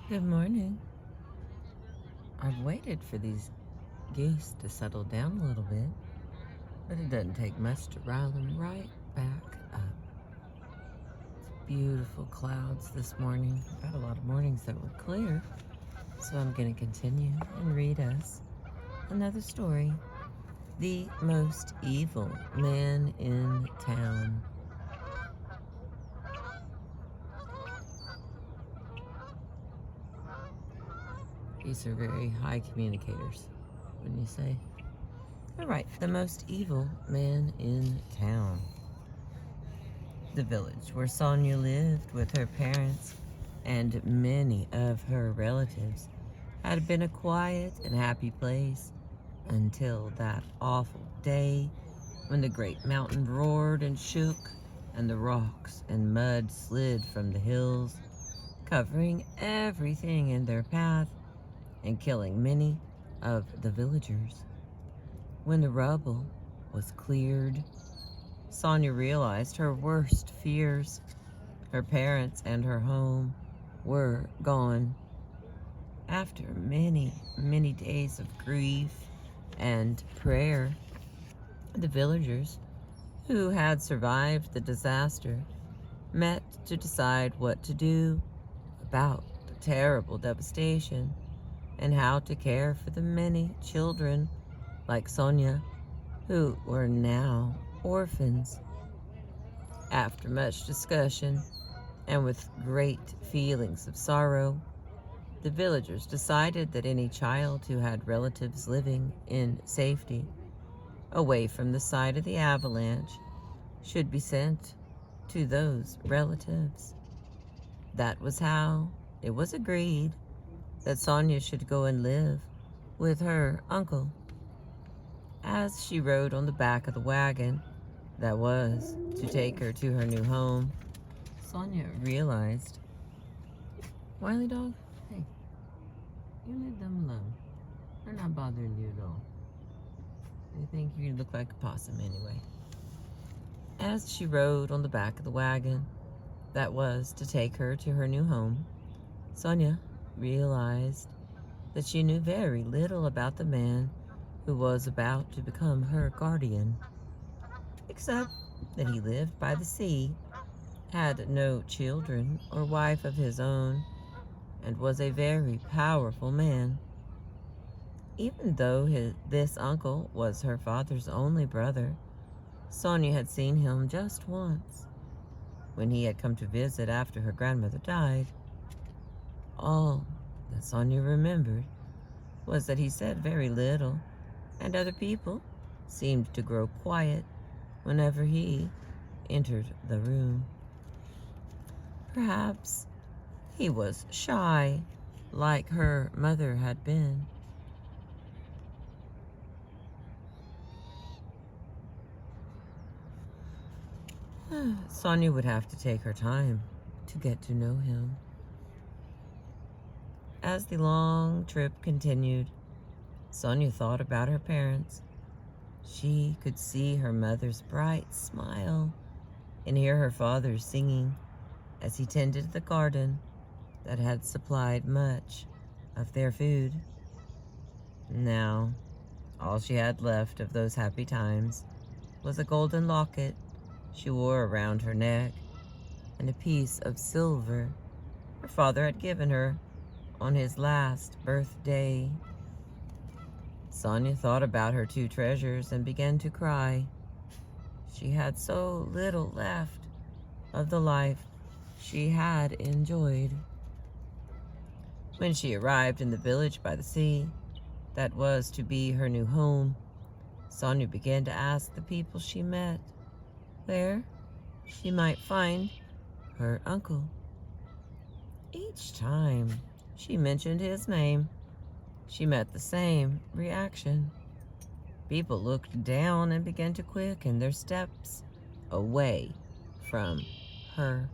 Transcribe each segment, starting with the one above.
Good morning. I've waited for these geese to settle down a little bit, but it doesn't take much to rile them right back up. It's beautiful clouds this morning. I've had a lot of mornings that were clear, so I'm going to continue and read us another story. The Most Evil Man in Town. These are very high communicators, wouldn't you say? All right, the most evil man in town. The village where Sonia lived with her parents and many of her relatives had been a quiet and happy place until that awful day when the great mountain roared and shook and the rocks and mud slid from the hills, covering everything in their path and killing many of the villagers. When the rubble was cleared, Sonia realized her worst fears. Her parents and her home were gone. After many, many days of grief and prayer, the villagers who had survived the disaster met to decide what to do about the terrible devastation and how to care for the many children like Sonia who were now orphans. After much discussion and with great feelings of sorrow, the villagers decided that any child who had relatives living in safety away from the site of the avalanche should be sent to those relatives. That was how it was agreed that Sonia should go and live with her uncle. As she rode on the back of the wagon that was to take her to her new home, Sonia realized, Wiley dog, hey, you leave them alone. They're not bothering you at all. They think you look like a possum anyway. As she rode on the back of the wagon that was to take her to her new home, Sonia realized that she knew very little about the man who was about to become her guardian, except that he lived by the sea, had no children or wife of his own, and was a very powerful man. Even though this uncle was her father's only brother, Sonia had seen him just once, when he had come to visit after her grandmother died. All that Sonia remembered was that he said very little, and other people seemed to grow quiet whenever he entered the room. Perhaps he was shy, like her mother had been. Sonia would have to take her time to get to know him. As the long trip continued, Sonia thought about her parents. She could see her mother's bright smile and hear her father singing as he tended the garden that had supplied much of their food. Now, all she had left of those happy times was a golden locket she wore around her neck and a piece of silver her father had given her on his last birthday. Sonia thought about her two treasures and began to cry. She had so little left of the life she had enjoyed. When she arrived in the village by the sea, that was to be her new home, Sonia began to ask the people she met where she might find her uncle. Each time she mentioned his name, she met the same reaction. People looked down and began to quicken their steps away from her.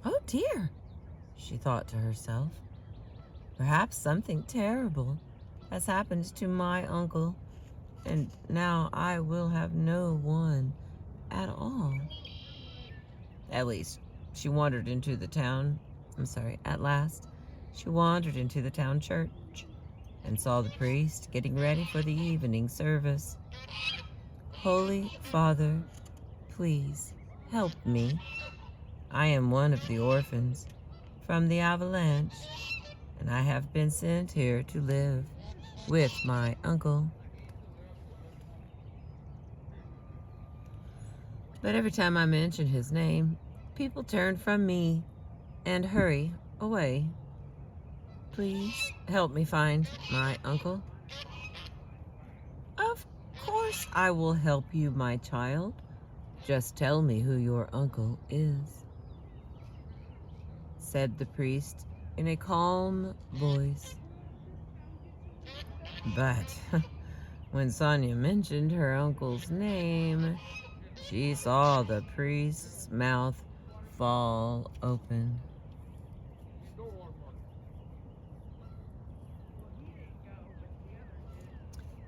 Oh dear, she thought to herself. Perhaps something terrible has happened to my uncle, and now I will have no one at all. At least, she wandered into the town At last, she wandered into the town church and saw the priest getting ready for the evening service. "Holy Father, please help me. I am one of the orphans from the avalanche, and I have been sent here to live with my uncle. But every time I mention his name, people turn from me and hurry away. Please help me find my uncle." "Of course I will help you, my child. Just tell me who your uncle is," said the priest in a calm voice. But when Sonia mentioned her uncle's name, she saw the priest's mouth fall open.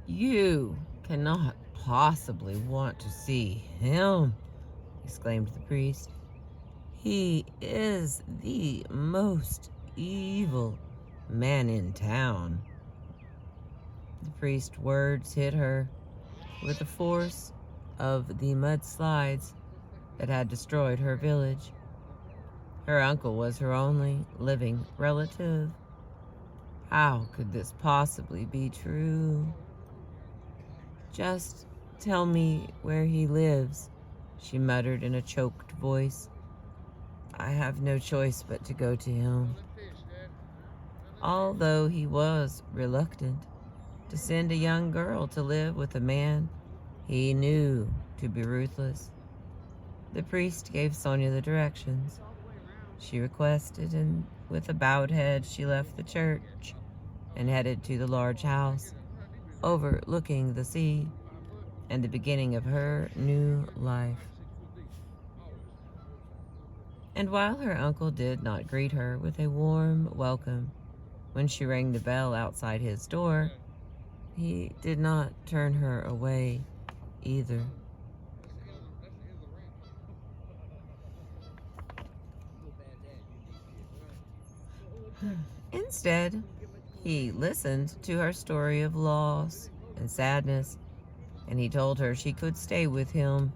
"You cannot possibly want to see him," exclaimed the priest. "He is the most evil man in town." The priest's words hit her with the force of the mudslides that had destroyed her village. Her uncle was her only living relative. How could this possibly be true? "Just tell me where he lives," she muttered in a choked voice. "I have no choice but to go to him." Although he was reluctant to send a young girl to live with a man he knew to be ruthless, the priest gave Sonia the directions. She requested, and with a bowed head she left the church and headed to the large house overlooking the sea and the beginning of her new life. And while her uncle did not greet her with a warm welcome when she rang the bell outside his door, he did not turn her away either. Instead, he listened to her story of loss and sadness, and he told her she could stay with him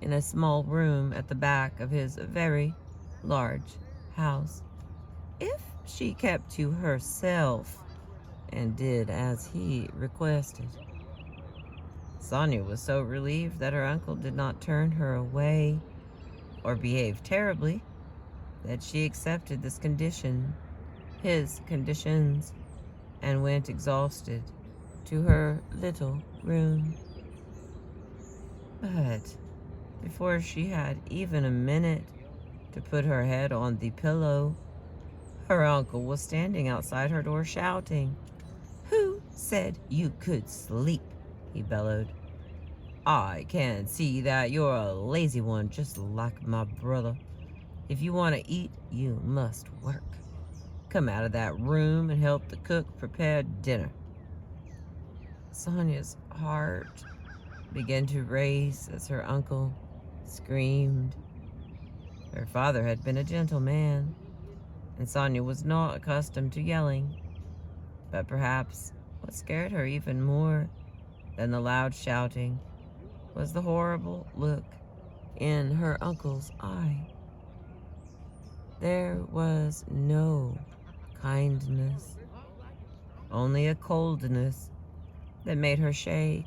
in a small room at the back of his very large house if she kept to herself and did as he requested. Sonia was so relieved that her uncle did not turn her away or behave terribly that she accepted his conditions, and went exhausted to her little room. But before she had even a minute to put her head on the pillow, her uncle was standing outside her door shouting. "Who said you could sleep?" he bellowed. "I can see that you're a lazy one, just like my brother. If you want to eat, you must work. Come out of that room and help the cook prepare dinner." Sonia's heart began to race as her uncle screamed. Her father had been a gentle man, and Sonia was not accustomed to yelling. But perhaps what scared her even more than the loud shouting was the horrible look in her uncle's eye. There was no kindness, only a coldness that made her shake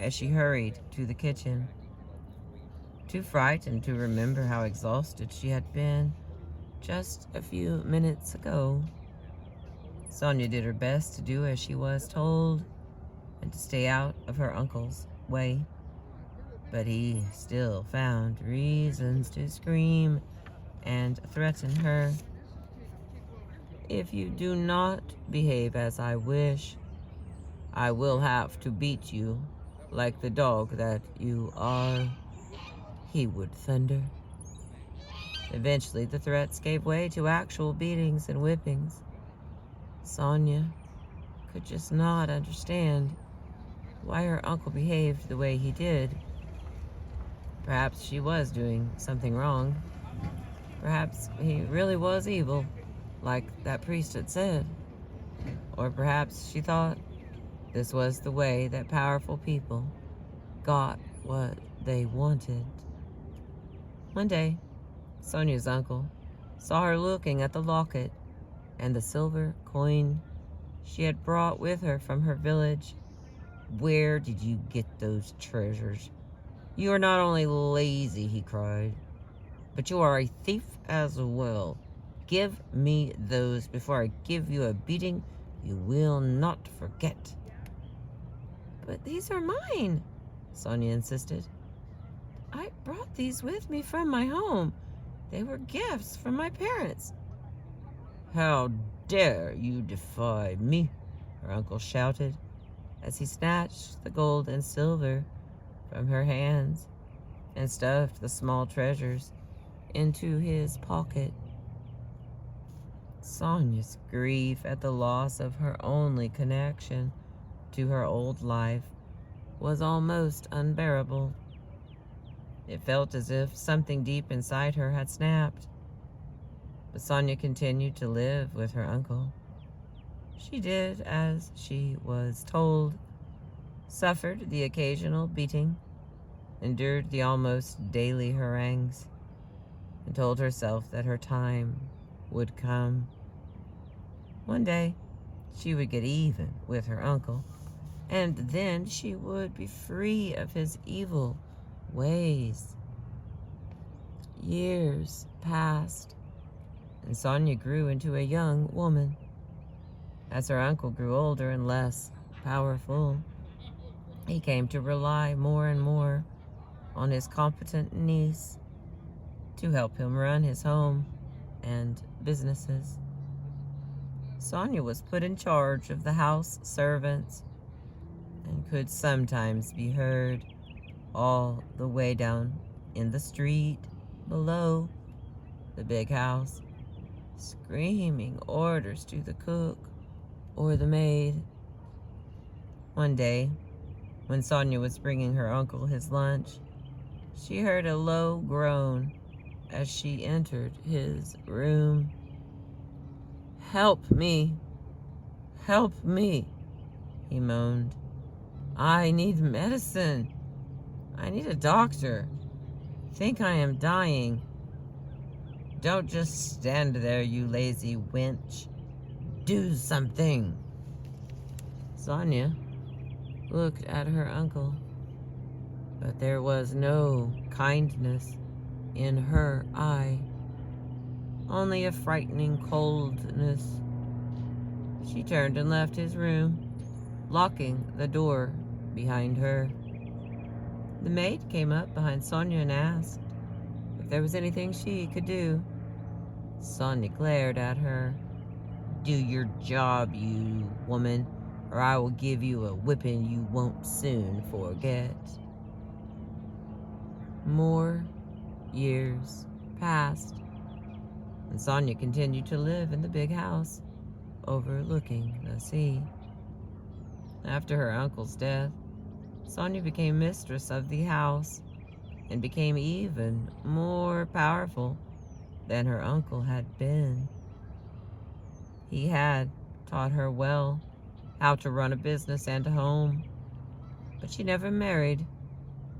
as she hurried to the kitchen. Too frightened to remember how exhausted she had been just a few minutes ago, Sonia did her best to do as she was told and to stay out of her uncle's way. But he still found reasons to scream and threaten her. "If you do not behave as I wish, I will have to beat you like the dog that you are," he would thunder. Eventually, the threats gave way to actual beatings and whippings. Sonia could just not understand why her uncle behaved the way he did. Perhaps she was doing something wrong. Perhaps he really was evil, like that priest had said. Or perhaps she thought this was the way that powerful people got what they wanted. One day, Sonia's uncle saw her looking at the locket and the silver coin she had brought with her from her village. "Where did you get those treasures? You are not only lazy," he cried, "but you are a thief as well. Give me those before I give you a beating you will not forget." "But these are mine," Sonia insisted. "I brought these with me from my home. They were gifts from my parents." "How dare you defy me?" her uncle shouted as he snatched the gold and silver from her hands and stuffed the small treasures into his pocket. Sonia's grief at the loss of her only connection to her old life was almost unbearable. It felt as if something deep inside her had snapped. But Sonia continued to live with her uncle. She did as she was told, suffered the occasional beating, endured the almost daily harangues, and told herself that her time would come. One day, she would get even with her uncle, and then she would be free of his evil ways. Years passed, and Sonia grew into a young woman. As her uncle grew older and less powerful, he came to rely more and more on his competent niece to help him run his home and businesses. Sonia was put in charge of the house servants and could sometimes be heard all the way down in the street below the big house, screaming orders to the cook or the maid. One day, when Sonia was bringing her uncle his lunch, she heard a low groan as she entered his room. "Help me! Help me!" he moaned. "I need medicine. I need a doctor. I think I am dying." "Don't just stand there, you lazy wench. Do something." Sonia looked at her uncle, but there was no kindness in her eye, only a frightening coldness. She turned and left his room, locking the door behind her. The maid came up behind Sonia and asked if there was anything she could do. Sonia glared at her. "Do your job, you woman, or I will give you a whipping you won't soon forget." More years passed, and Sonia continued to live in the big house overlooking the sea. After her uncle's death, Sonia became mistress of the house and became even more powerful than her uncle had been. He had taught her well how to run a business and a home, but she never married,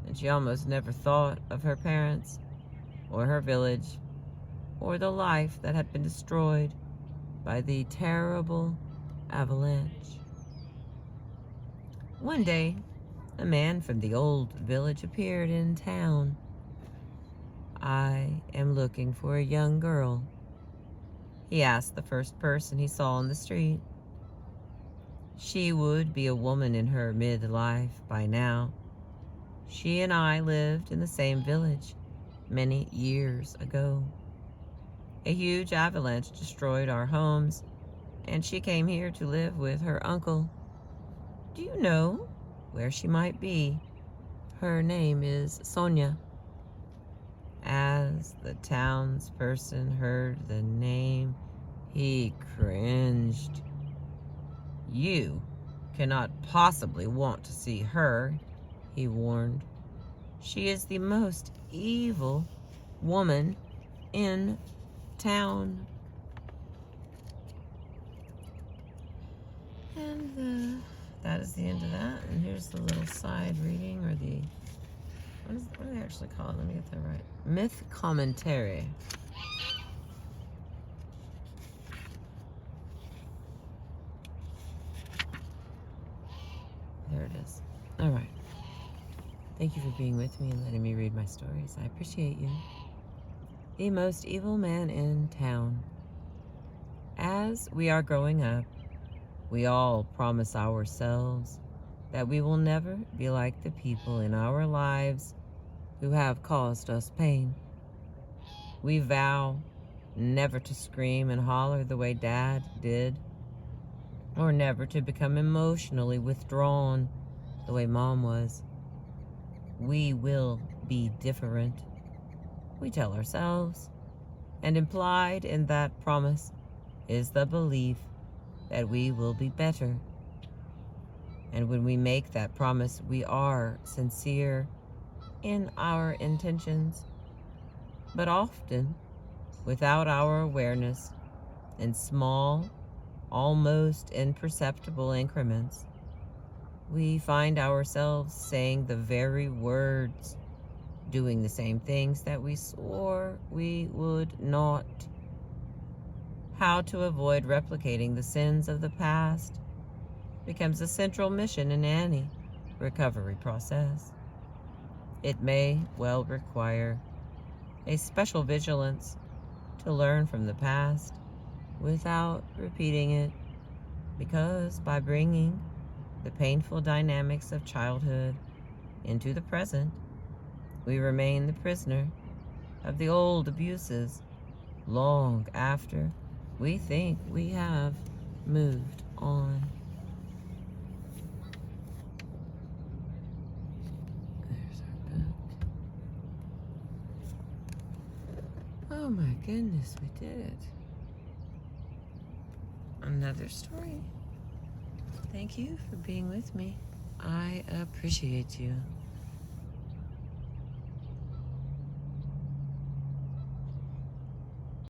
and she almost never thought of her parents or her village or the life that had been destroyed by the terrible avalanche. One day, a man from the old village appeared in town. "I am looking for a young girl," he asked the first person he saw on the street. She would be a woman in her midlife by now. She and I lived in the same village many years ago. A huge avalanche destroyed our homes, and she came here to live with her uncle. Do you know where she might be? Her name is Sonia. As the townsperson heard the name, he cringed. "You cannot possibly want to see her," he warned. "She is the most evil woman in town. And that is the end of that. And here's the little side reading, or the, what do they actually call it? Let me get that right. Myth commentary. There it is. All right. Thank you for being with me and letting me read my stories. I appreciate you. The most evil man in town. As we are growing up, we all promise ourselves that we will never be like the people in our lives who have caused us pain. We vow never to scream and holler the way Dad did, or never to become emotionally withdrawn the way Mom was. We will be different, we tell ourselves, and implied in that promise is the belief that we will be better. And when we make that promise, we are sincere in our intentions, but often, without our awareness, in small, almost imperceptible increments, we find ourselves saying the very words, doing the same things that we swore we would not. How to avoid replicating the sins of the past becomes a central mission in any recovery process. It may well require a special vigilance to learn from the past without repeating it, because by bringing the painful dynamics of childhood into the present, we remain the prisoner of the old abuses long after we think we have moved on. There's our book. Oh my goodness, we did it. Another story. Thank you for being with me. I appreciate you.